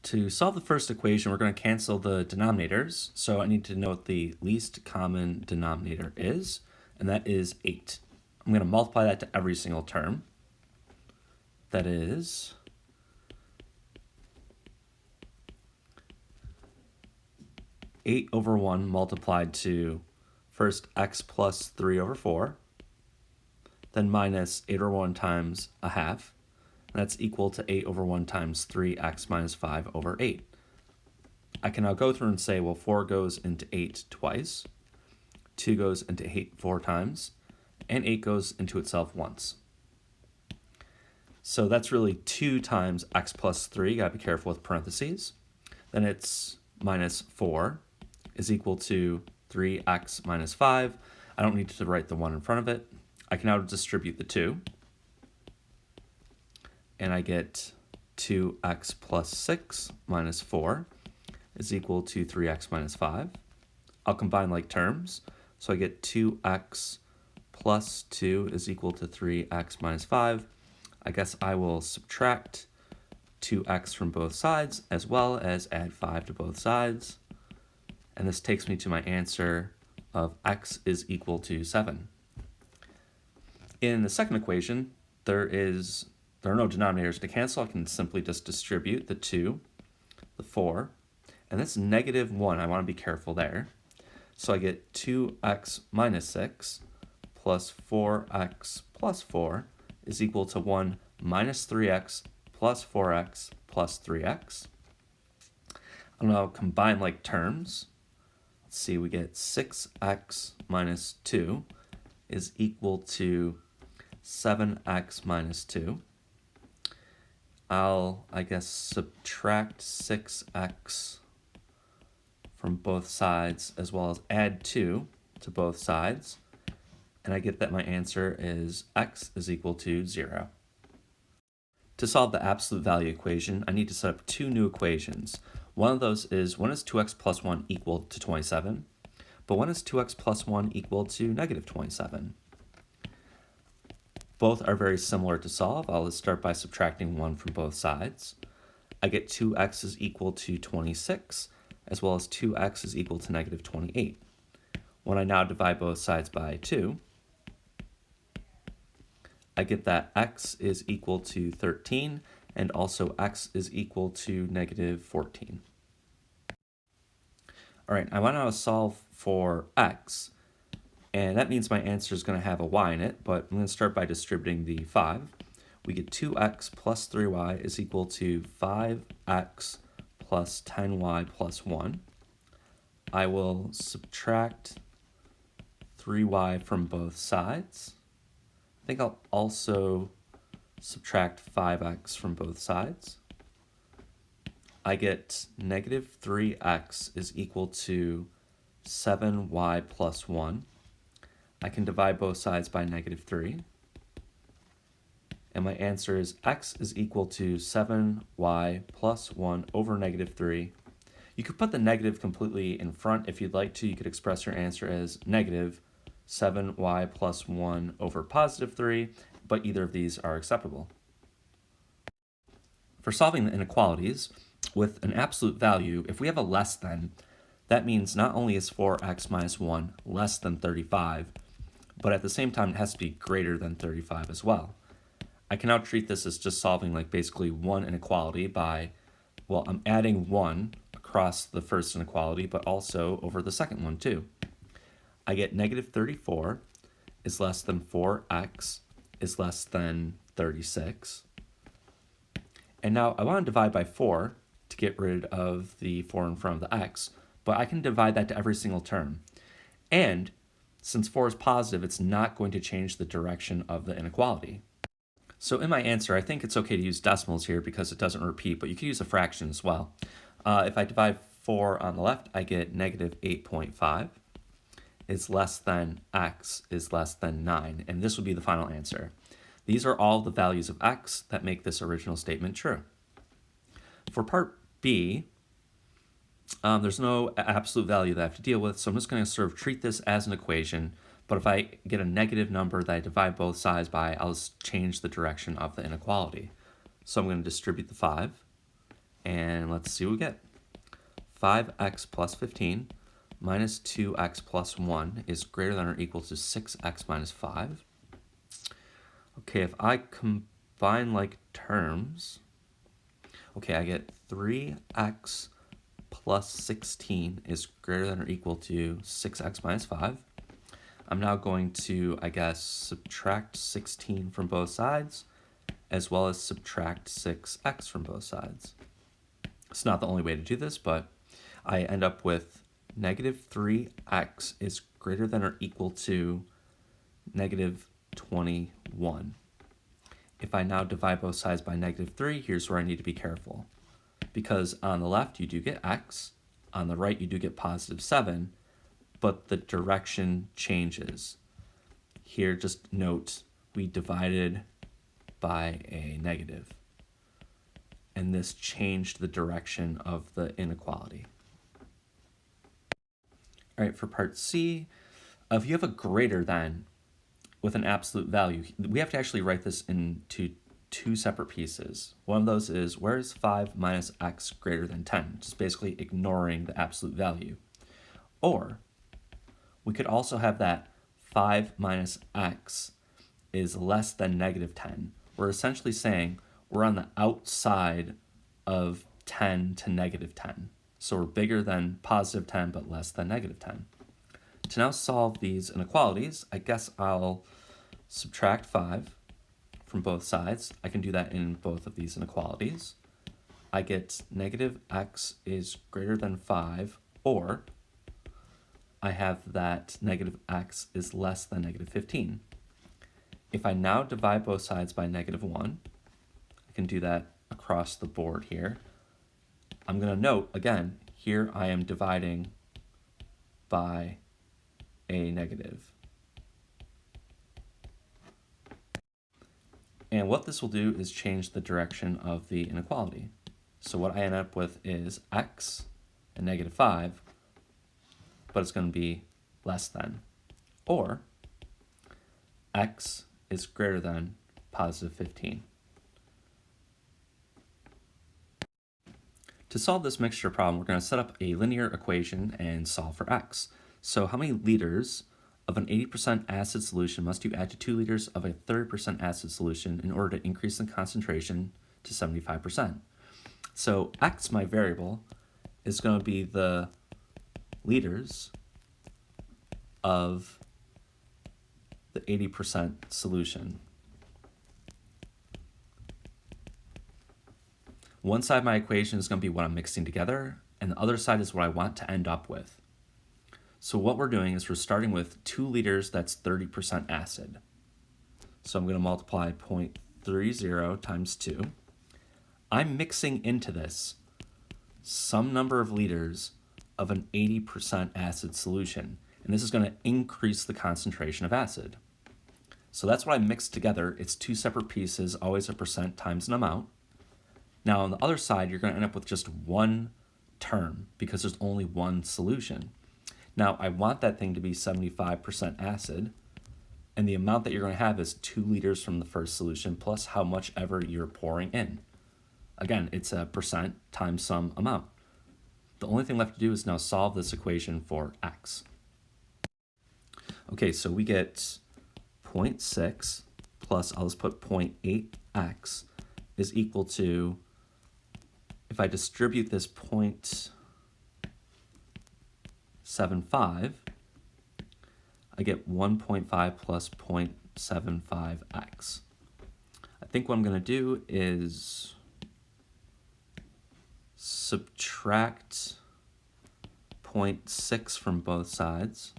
To solve the first equation, we're going to cancel the denominators. So I need to know what the least common denominator is, and that is 8. I'm going to multiply that to every single term. That is 8 over 1 multiplied to first x plus 3 over 4, then minus 8 over 1 times a half. That's equal to 8 over 1 times 3x minus 5 over 8. I can now go through and say, well, 4 goes into 8 twice, 2 goes into 8 4 times, and 8 goes into itself once. So that's really 2 times x plus 3, gotta be careful with parentheses. Then it's minus 4 is equal to 3x minus 5. I don't need to write the 1 in front of it. I can now distribute the 2. And I get 2x plus 6 minus 4 is equal to 3x minus 5. I'll combine like terms. So I get 2x plus 2 is equal to 3x minus 5. I guess I will subtract 2x from both sides as well as add 5 to both sides. And this takes me to my answer of x is equal to 7. In the second equation, there are no denominators to cancel. I can simply just distribute the 2, the 4, and that's negative 1. I want to be careful there. So I get 2x minus 6 plus 4x plus 4 is equal to 1 minus 3x plus 4x plus 3x. I'll now combine like terms. Let's see, we get 6x minus 2 is equal to 7x minus 2. I'll, I guess, subtract 6x from both sides as well as add 2 to both sides. And I get that my answer is x is equal to 0. To solve the absolute value equation, I need to set up 2 new equations. One of those is, when is 2x plus 1 equal to 27? But when is 2x plus 1 equal to negative 27? Both are very similar to solve. I'll start by subtracting 1 from both sides. I get 2x is equal to 26, as well as 2x is equal to negative 28. When I now divide both sides by 2, I get that x is equal to 13, and also x is equal to negative 14. All right, I want to now solve for x. And that means my answer is going to have a y in it, but I'm going to start by distributing the 5. We get 2x plus 3y is equal to 5x plus 10y plus 1. I will subtract 3y from both sides. I think I'll also subtract 5x from both sides. I get negative 3x is equal to 7y plus 1. I can divide both sides by negative 3. And my answer is x is equal to 7y plus 1 over negative 3. You could put the negative completely in front if you'd like to. You could express your answer as negative 7y plus 1 over positive 3, but either of these are acceptable. For solving the inequalities, with an absolute value, if we have a less than, that means not only is 4x minus 1 less than 35, but at the same time it has to be greater than 35 as well. I can now treat this as just solving like basically one inequality by, well, I'm adding 1 across the first inequality, but also over the second one too. I get negative 34 is less than 4x is less than 36. And now I want to divide by 4 to get rid of the 4 in front of the x, but I can divide that to every single term. And since 4 is positive, it's not going to change the direction of the inequality. So in my answer, I think it's okay to use decimals here because it doesn't repeat, but you can use a fraction as well. If I divide 4 on the left, I get negative 8.5 is less than x is less than 9, and this would be the final answer. These are all the values of x that make this original statement true. For part B, there's no absolute value that I have to deal with, so I'm just going to sort of treat this as an equation, but if I get a negative number that I divide both sides by, I'll just change the direction of the inequality. So I'm going to distribute the 5, And let's see what we get. 5x plus 15 minus 2x plus 1 is greater than or equal to 6x minus 5. Okay, if I combine like terms, okay, I get 3x plus 16 is greater than or equal to 6x minus 5. I'm now going to, I guess, subtract 16 from both sides, as well as subtract 6x from both sides. It's not the only way to do this, but I end up with negative 3x is greater than or equal to negative 21. If I now divide both sides by negative 3, here's where I need to be careful. Because on the left, you do get x. On the right, you do get positive 7, but the direction changes. Here, just note, we divided by a negative. And this changed the direction of the inequality. All right, for part C, if you have a greater than with an absolute value, we have to actually write this into two separate pieces. One of those is, where is 5 minus x greater than 10? Just basically ignoring the absolute value. Or we could also have that 5 minus x is less than negative 10. We're essentially saying we're on the outside of 10 to negative 10. So we're bigger than positive 10 but less than negative 10. To now solve these inequalities, I guess I'll subtract 5 from both sides. I can do that in both of these inequalities. I get negative x is greater than 5, or I have that negative x is less than negative 15. If I now divide both sides by negative 1, I can do that across the board here. I'm going to note, again, here I am dividing by a negative. And what this will do is change the direction of the inequality. So what I end up with is x and negative 5, but it's going to be less than. Or x is greater than positive 15. To solve this mixture problem, we're going to set up a linear equation and solve for x. So how many liters of an 80% acid solution must you add to 2 liters of a 30% acid solution in order to increase the concentration to 75%? So x, my variable, is going to be the liters of the 80% solution. One side of my equation is going to be what I'm mixing together, and the other side is what I want to end up with. So what we're doing is we're starting with 2 liters, that's 30% acid. So I'm going to multiply 0.30 times 2. I'm mixing into this some number of liters of an 80% acid solution, and this is going to increase the concentration of acid. So that's what I mixed together. It's 2 separate pieces, always a percent times an amount. Now on the other side, you're going to end up with just one term because there's only one solution. Now I want that thing to be 75% acid, and the amount that you're going to have is 2 liters from the first solution plus how much ever you're pouring in. Again, it's a percent times some amount. The only thing left to do is now solve this equation for x. Okay, so we get 0.6 plus, I'll just put 0.8x is equal to, if I distribute this 0.75, I get 1.5 plus 0.75x. I think what I'm going to do is subtract 0.6 from both sides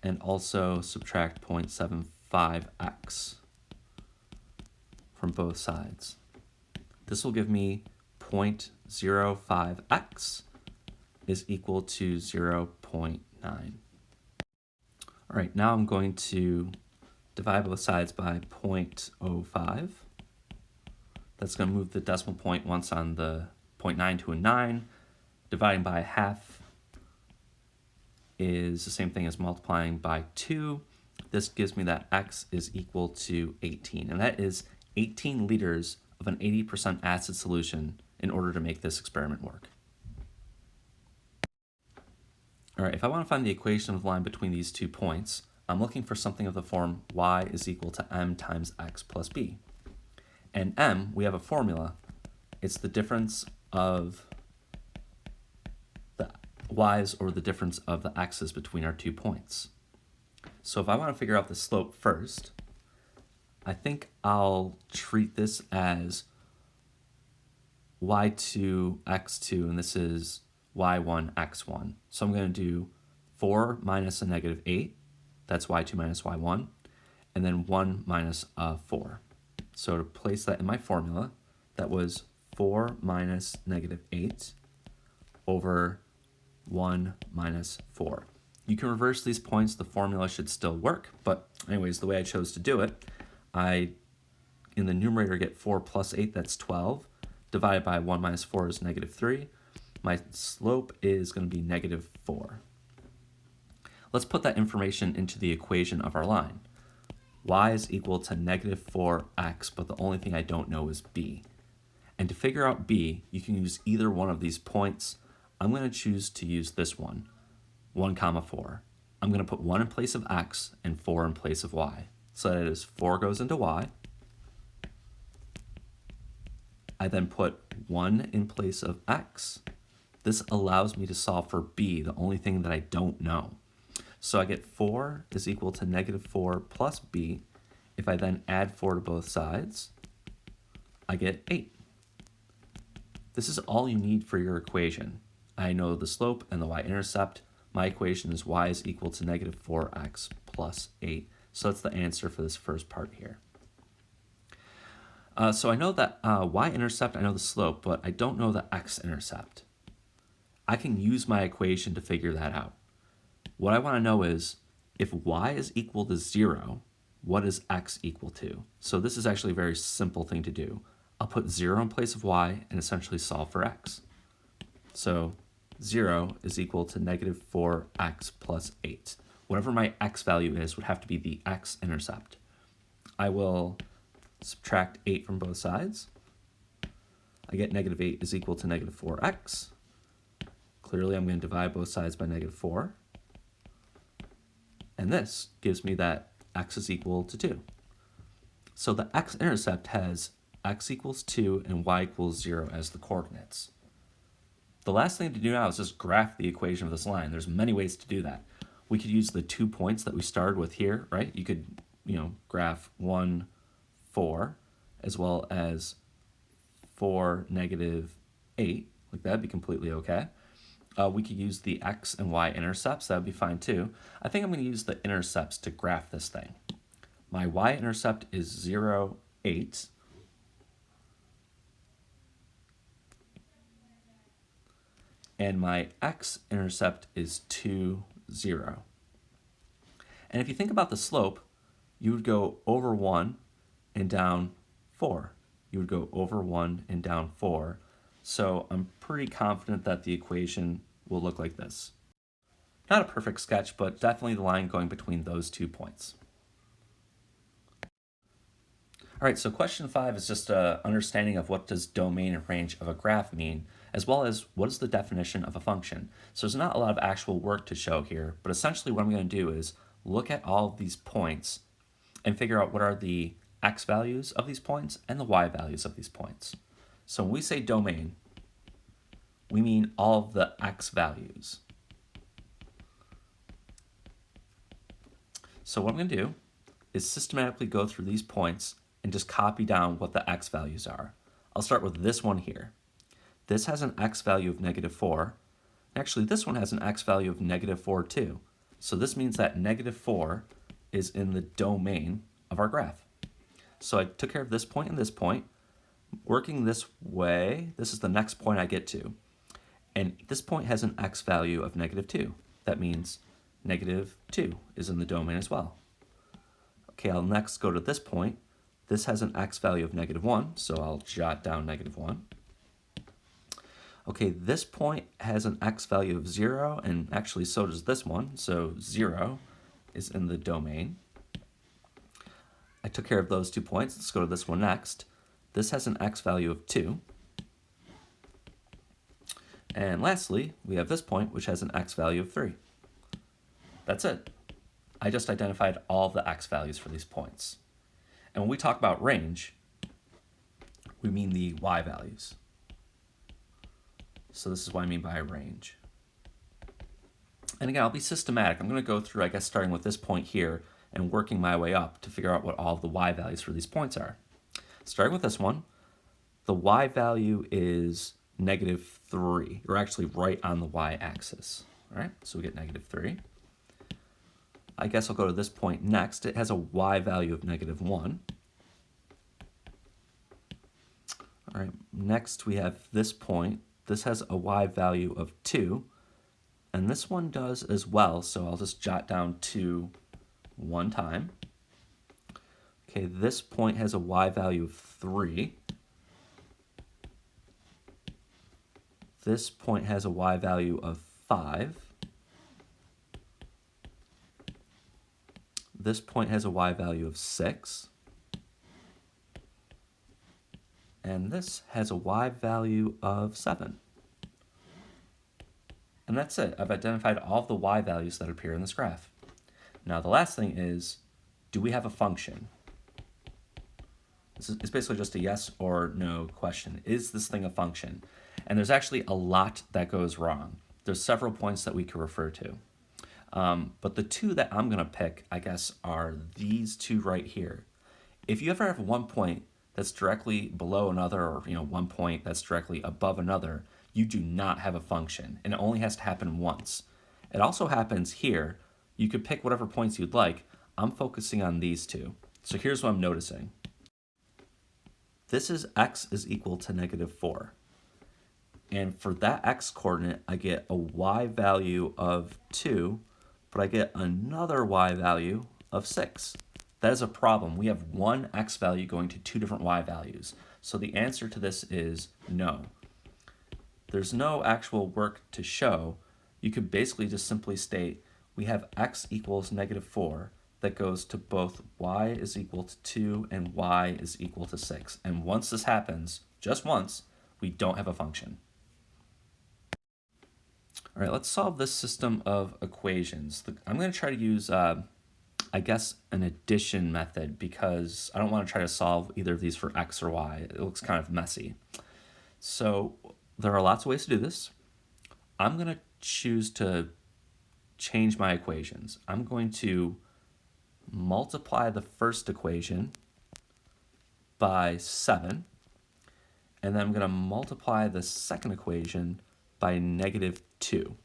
and also subtract 0.75x from both sides. This will give me 0.05x is equal to 0.9. All right, now I'm going to divide both sides by 0.05. That's going to move the decimal point once on the 0.9 to a 9. Dividing by half is the same thing as multiplying by 2. This gives me that x is equal to 18, and that is 18 liters of an 80% acid solution in order to make this experiment work. All right, if I want to find the equation of the line between these 2 points, I'm looking for something of the form y is equal to m times x plus b. And m, we have a formula. It's the difference of the y's or the difference of the x's between our 2 points. So if I want to figure out the slope first, I think I'll treat this as y2, x2, and this is y1, x1. So I'm going to do 4 minus a negative 8, that's y2 minus y1, and then 1 minus 4. So to place that in my formula, that was 4 minus negative 8 over 1 minus 4. You can reverse these points, the formula should still work, but anyways, the way I chose to do it, I, in the numerator, get 4 plus 8, that's 12, divided by 1 minus 4 is negative 3. My slope is going to be negative 4. Let's put that information into the equation of our line. Y is equal to negative 4x, but the only thing I don't know is b. And to figure out b, you can use either one of these points. I'm going to choose to use this one, 1 comma 4. I'm going to put 1 in place of x and 4 in place of y. So that is 4 goes into y. I then put 1 in place of x. This allows me to solve for b, the only thing that I don't know. So I get 4 is equal to negative 4 plus b. If I then add 4 to both sides, I get 8. This is all you need for your equation. I know the slope and the y-intercept. My equation is y is equal to negative 4x plus 8. So that's the answer for this first part here. So I know that y-intercept, I know the slope, but I don't know the x-intercept. I can use my equation to figure that out. What I want to know is, if y is equal to 0, what is x equal to? So this is actually a very simple thing to do. I'll put 0 in place of y and essentially solve for x. So 0 is equal to negative 4x plus 8. Whatever my x value is would have to be the x-intercept. I will subtract 8 from both sides. I get negative 8 is equal to negative 4x. Clearly, I'm going to divide both sides by negative 4. And this gives me that x is equal to 2. So the x-intercept has x equals 2 and y equals 0 as the coordinates. The last thing to do now is just graph the equation of this line. There's many ways to do that. We could use the 2 points that we started with here, right? You could, graph 1, 4, as well as 4, negative 8. Like that'd be completely okay. We could use the x and y intercepts. That would be fine too. I think I'm going to use the intercepts to graph this thing. My y-intercept is 0, 8. And my x-intercept is 2, 0. And if you think about the slope, you would go over 1 and down 4. You would go over 1 and down 4. So I'm pretty confident that the equation will look like this. Not a perfect sketch, but definitely the line going between those 2 points. All right, so question 5 is just an understanding of what does domain and range of a graph mean, as well as what is the definition of a function. So there's not a lot of actual work to show here, but essentially what I'm going to do is look at all of these points and figure out what are the x values of these points and the y values of these points. So when we say domain, we mean all of the x values. So what I'm going to do is systematically go through these points and just copy down what the x values are. I'll start with this one here. This has an x value of negative 4. Actually, this one has an x value of negative 4 too. So this means that negative 4 is in the domain of our graph. So I took care of this point and this point. Working this way, this is the next point I get to. And this point has an x value of negative 2. That means negative 2 is in the domain as well. Okay, I'll next go to this point. This has an x value of negative 1, so I'll jot down negative 1. Okay, this point has an x value of 0, and actually so does this one, so 0 is in the domain. I took care of those 2 points. Let's go to this one next. This has an x value of 2. And lastly, we have this point, which has an x value of 3. That's it. I just identified all the x values for these points. And when we talk about range, we mean the y values. So this is what I mean by range. And again, I'll be systematic. I'm going to go through, I guess, starting with this point here and working my way up to figure out what all of the y values for these points are. Starting with this one, the y value is -3. You're actually right on the y-axis. All right, so we get -3. I guess I'll go to this point next. It has a y value of -1. All right, next we have this point. This has a y value of 2, and this one does as well, so I'll just jot down 2 one time. Okay, this point has a y value of 3. This point has a y value of 5. This point has a y value of 6. And this has a y value of 7. And that's it. I've identified all of the y values that appear in this graph. Now the last thing is, do we have a function? It's basically just a yes or no question. Is this thing a function? And there's actually a lot that goes wrong. There's several points that we could refer to. But the two that I'm going to pick, I guess, are these two right here. If you ever have one point that's directly below another, or one point that's directly above another, you do not have a function, and it only has to happen once. It also happens here. You could pick whatever points you'd like. I'm focusing on these two. So here's what I'm noticing. This is x is equal to -4. And for that x coordinate, I get a y value of 2, but I get another y value of 6. That is a problem. We have one x value going to two different y values. So the answer to this is no. There's no actual work to show. You could basically just simply state we have x equals -4 that goes to both y is equal to 2 and y is equal to 6. And once this happens, just once, we don't have a function. All right, let's solve this system of equations. I'm going to try to use, I guess, an addition method because I don't want to try to solve either of these for x or y. It looks kind of messy. So there are lots of ways to do this. I'm going to choose to change my equations. I'm going to multiply the first equation by 7, and then I'm going to multiply the second equation by -2.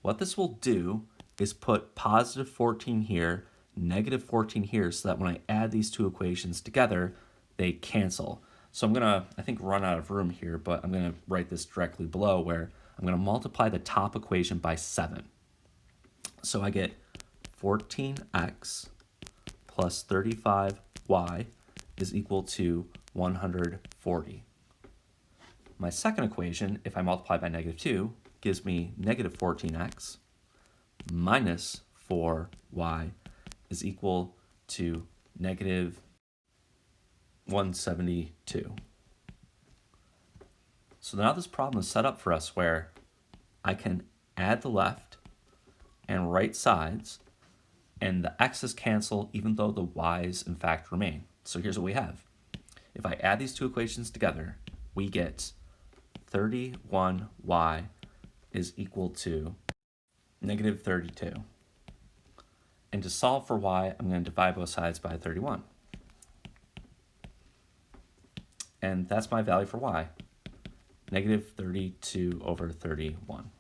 What this will do is put +14 here, -14 here, so that when I add these two equations together, they cancel. So I'm going to, I think, run out of room here, but I'm going to write this directly below where I'm going to multiply the top equation by 7. So I get 14x plus 35y is equal to 140. My second equation, if I multiply by -2, gives me -14x minus 4y is equal to -172. So now this problem is set up for us where I can add the left and right sides, and the x's cancel even though the y's in fact remain. So here's what we have. If I add these two equations together, we get 31y is equal to -32. And to solve for y, I'm going to divide both sides by 31. And that's my value for y, -32/31.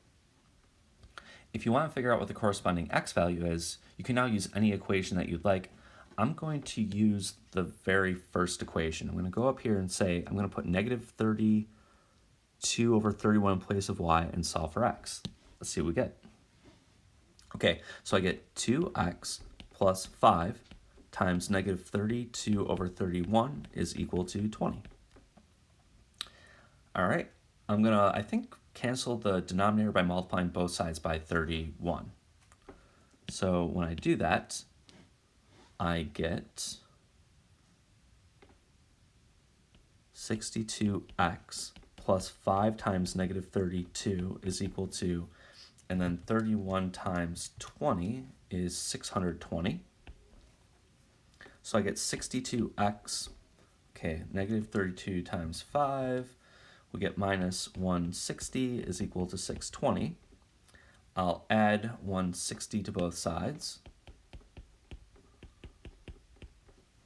If you want to figure out what the corresponding x value is, you can now use any equation that you'd like. I'm going to use the very first equation. I'm going to go up here and say, I'm going to put -32/31 in place of y and solve for x. Let's see what we get. Okay, so I get 2x plus 5 times -32/31 is equal to 20. All right, I'm going to, I think, cancel the denominator by multiplying both sides by 31. So when I do that, I get 62x plus 5 times negative 32 is equal to, and then 31 times 20 is 620. So I get 62x, okay, negative 32 times 5, we get minus 160 is equal to 620. I'll add 160 to both sides,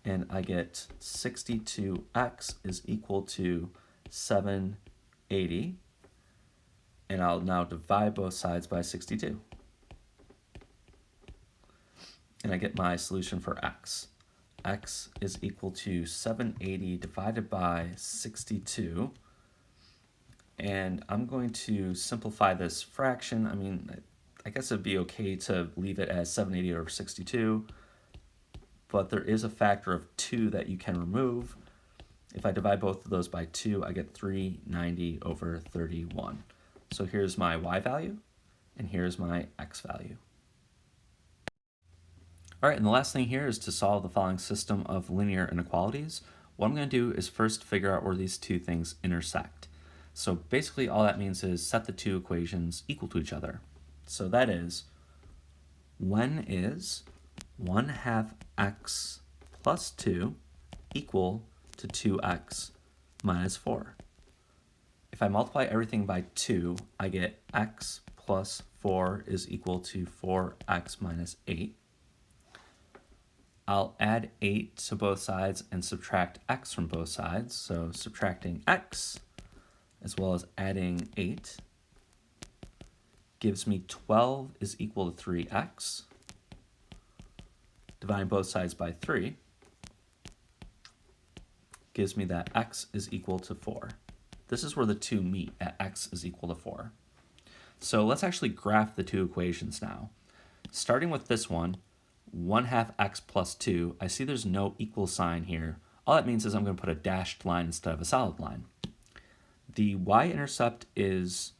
and I get 62x is equal to 780, and I'll now divide both sides by 62. And I get my solution for x. X is equal to 780 divided by 62. And I'm going to simplify this fraction. I mean, I guess it'd be okay to leave it as 780 over 62, but there is a factor of 2 that you can remove. If I divide both of those by 2, I get 390 over 31. So here's my y value, and here's my x value. All right, and the last thing here is to solve the following system of linear inequalities. What I'm going to do is first figure out where these two things intersect. So basically all that means is set the two equations equal to each other. So that is, when is 1/2 x plus 2 equal to 2x minus 4? If I multiply everything by 2, I get x plus 4 is equal to 4x minus 8. I'll add 8 to both sides and subtract x from both sides. So subtracting x as well as adding 8 gives me 12 is equal to 3x. Dividing both sides by 3 gives me that x is equal to 4. This is where the two meet at x is equal to 4. So let's actually graph the two equations now. Starting with this one, 1/2 x plus 2, I see there's no equal sign here. All that means is I'm going to put a dashed line instead of a solid line. The y-intercept is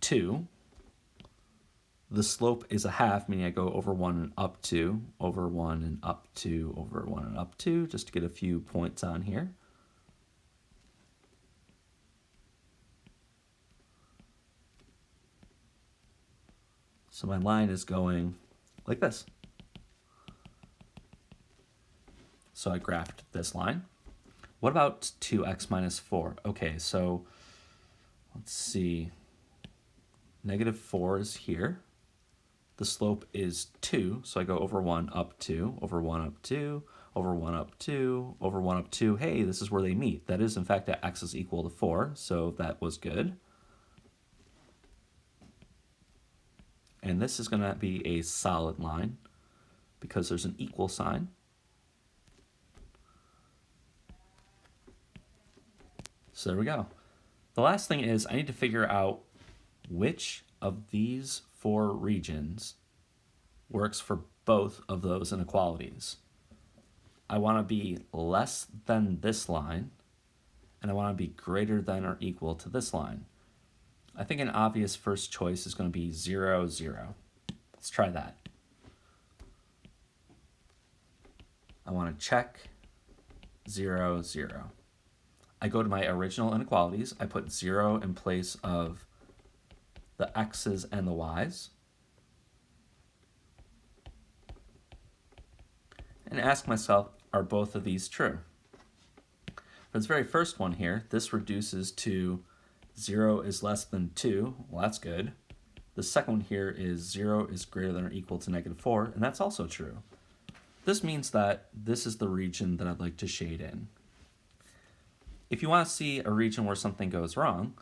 2. The slope is 1/2, meaning I go over 1 and up 2, over 1 and up 2, over 1 and up 2, just to get a few points on here. So my line is going like this. So I graphed this line. What about 2x minus 4? Okay, so let's see. Negative 4 is here. The slope is 2, so I go over 1, up 2, over 1, up 2, over 1, up 2, over 1, up 2. Hey, this is where they meet. That is, in fact, that x is equal to 4, so that was good. And this is going to be a solid line because there's an equal sign. So there we go. The last thing is I need to figure out which of these 4 regions works for both of those inequalities. I want to be less than this line, and I want to be greater than or equal to this line. I think an obvious first choice is going to be 0, 0. Let's try that. I want to check 0, 0. I go to my original inequalities. I put 0 in place of the x's and the y's. And ask myself, are both of these true? For this very first one here, this reduces to 0 is less than 2. Well, that's good. The second one here is 0 is greater than or equal to negative 4, and that's also true. This means that this is the region that I'd like to shade in. If you want to see a region where something goes wrong,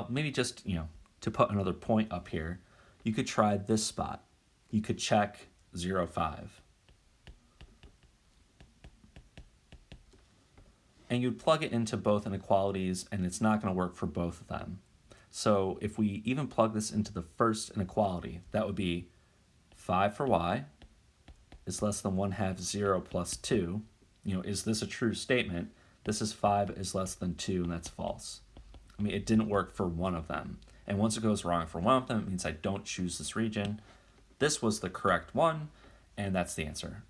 maybe just, to put another point up here, you could try this spot. You could check 0, 5. And you'd plug it into both inequalities, and it's not going to work for both of them. So if we even plug this into the first inequality, that would be 5 for y is less than 1/2 0 plus 2. Is this a true statement? This is 5 is less than 2, and that's false. I mean, it didn't work for one of them. And once it goes wrong for one of them, it means I don't choose this region. This was the correct one, and that's the answer.